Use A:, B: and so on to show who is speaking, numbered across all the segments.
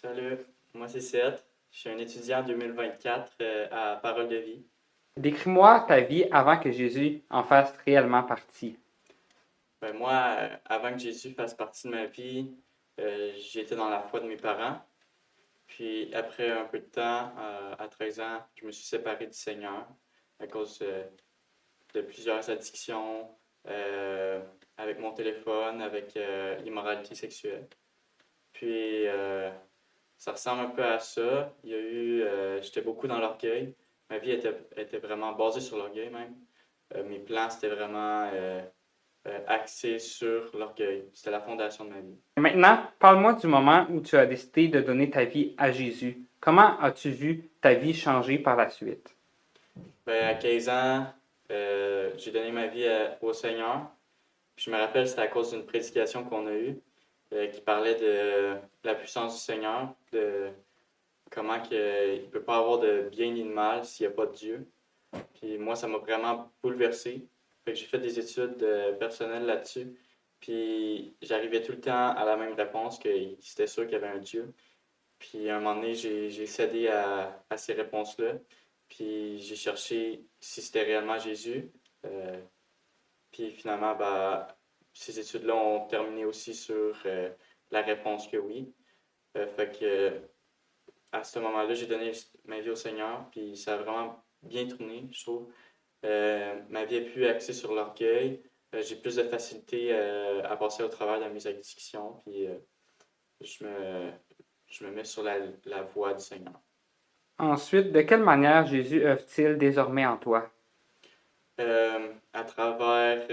A: Salut, moi c'est Seth. Je suis un étudiant en 2024 à Parole de vie.
B: Décris-moi ta vie avant que Jésus en fasse réellement partie.
A: Moi, avant que Jésus fasse partie de ma vie, j'étais dans la foi de mes parents. Puis après un peu de temps, à 13 ans, je me suis séparé du Seigneur à cause de plusieurs addictions, euh, avec mon téléphone, avec l'immoralité sexuelle. Puis ça ressemble un peu à ça. J'étais beaucoup dans l'orgueil. Ma vie était vraiment basée sur l'orgueil même. Mes plans, c'était vraiment axé sur l'orgueil. C'était la fondation de ma vie.
B: Maintenant, parle-moi du moment où tu as décidé de donner ta vie à Jésus. Comment as-tu vu ta vie changer par la suite?
A: À 15 ans, j'ai donné ma vie au Seigneur. Puis je me rappelle, c'était à cause d'une prédication qu'on a eue qui parlait de la puissance du Seigneur, de comment il ne peut pas avoir de bien ni de mal s'il n'y a pas de Dieu. Puis moi, ça m'a vraiment bouleversé. Fait que j'ai fait des études personnelles là-dessus. Puis j'arrivais tout le temps à la même réponse, que c'était sûr qu'il y avait un Dieu. Puis à un moment donné, j'ai cédé à ces réponses-là. Puis j'ai cherché si c'était réellement Jésus. Euh, puis finalement, ces études-là ont terminé aussi sur la réponse que oui. Fait que à ce moment-là, j'ai donné ma vie au Seigneur. Puis ça a vraiment bien tourné, je trouve. Ma vie est plus axée sur l'orgueil. J'ai plus de facilité à passer au travers de mes addictions. Puis je me, je me mets sur la voie du Seigneur.
B: Ensuite, de quelle manière Jésus œuvre-t-il désormais en toi?
A: À travers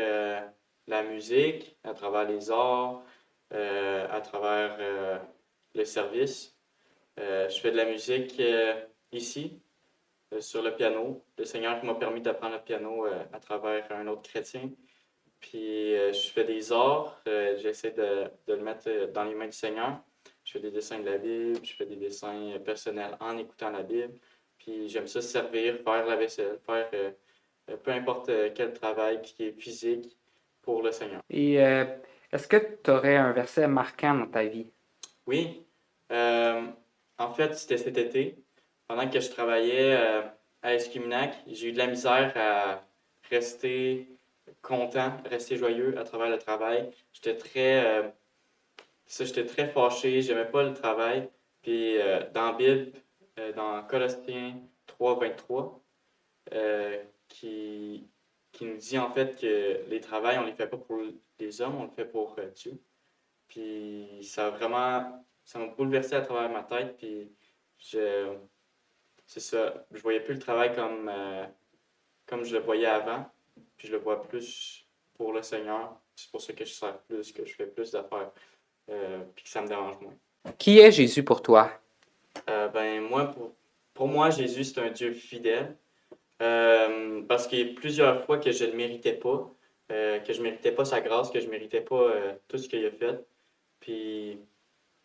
A: la musique, à travers les arts, à travers le service. Je fais de la musique ici, sur le piano. Le Seigneur m'a permis d'apprendre le piano à travers un autre chrétien. Puis je fais des arts, j'essaie de le mettre dans les mains du Seigneur. Je fais des dessins de la Bible, je fais des dessins personnels en écoutant la Bible. Puis j'aime ça servir, faire la vaisselle, faire peu importe quel travail qui est physique pour le Seigneur.
B: Et est-ce que tu aurais un verset marquant dans ta vie?
A: Oui, euh, en fait, c'était cet été. Pendant que je travaillais à Escuminac, j'ai eu de la misère à rester content, rester joyeux à travers le travail. J'étais très fâché, j'aimais pas le travail. Puis dans la Bible, dans Colossiens 3, 23, qui nous dit en fait que les travails, on les fait pas pour les hommes, on le fait pour Dieu. Puis ça m'a bouleversé à travers ma tête. Puis je, c'est ça, je voyais plus le travail comme je le voyais avant. Puis je le vois plus pour le Seigneur. C'est pour ça que je sers plus, que je fais plus d'affaires. Puis que ça me dérange moins.
B: Qui est Jésus pour toi?
A: Moi, pour moi, Jésus, c'est un Dieu fidèle. Parce qu'il y a plusieurs fois que je ne le méritais pas, que je ne méritais pas sa grâce, que je ne méritais pas tout ce qu'il a fait. Puis,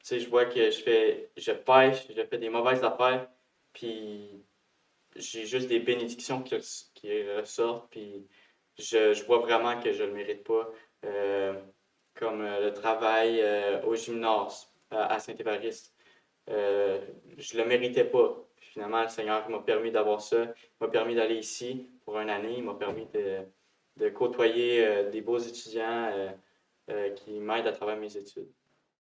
A: tu sais, je vois que je pêche, je fais des mauvaises affaires, puis j'ai juste des bénédictions qui ressortent, puis je vois vraiment que je ne le mérite pas. Euh, Comme le travail au gymnase à Saint-Évariste. Je le méritais pas. Puis finalement, le Seigneur m'a permis d'avoir ça. Il m'a permis d'aller ici pour une année. Il m'a permis de côtoyer des beaux étudiants qui m'aident à travers mes études.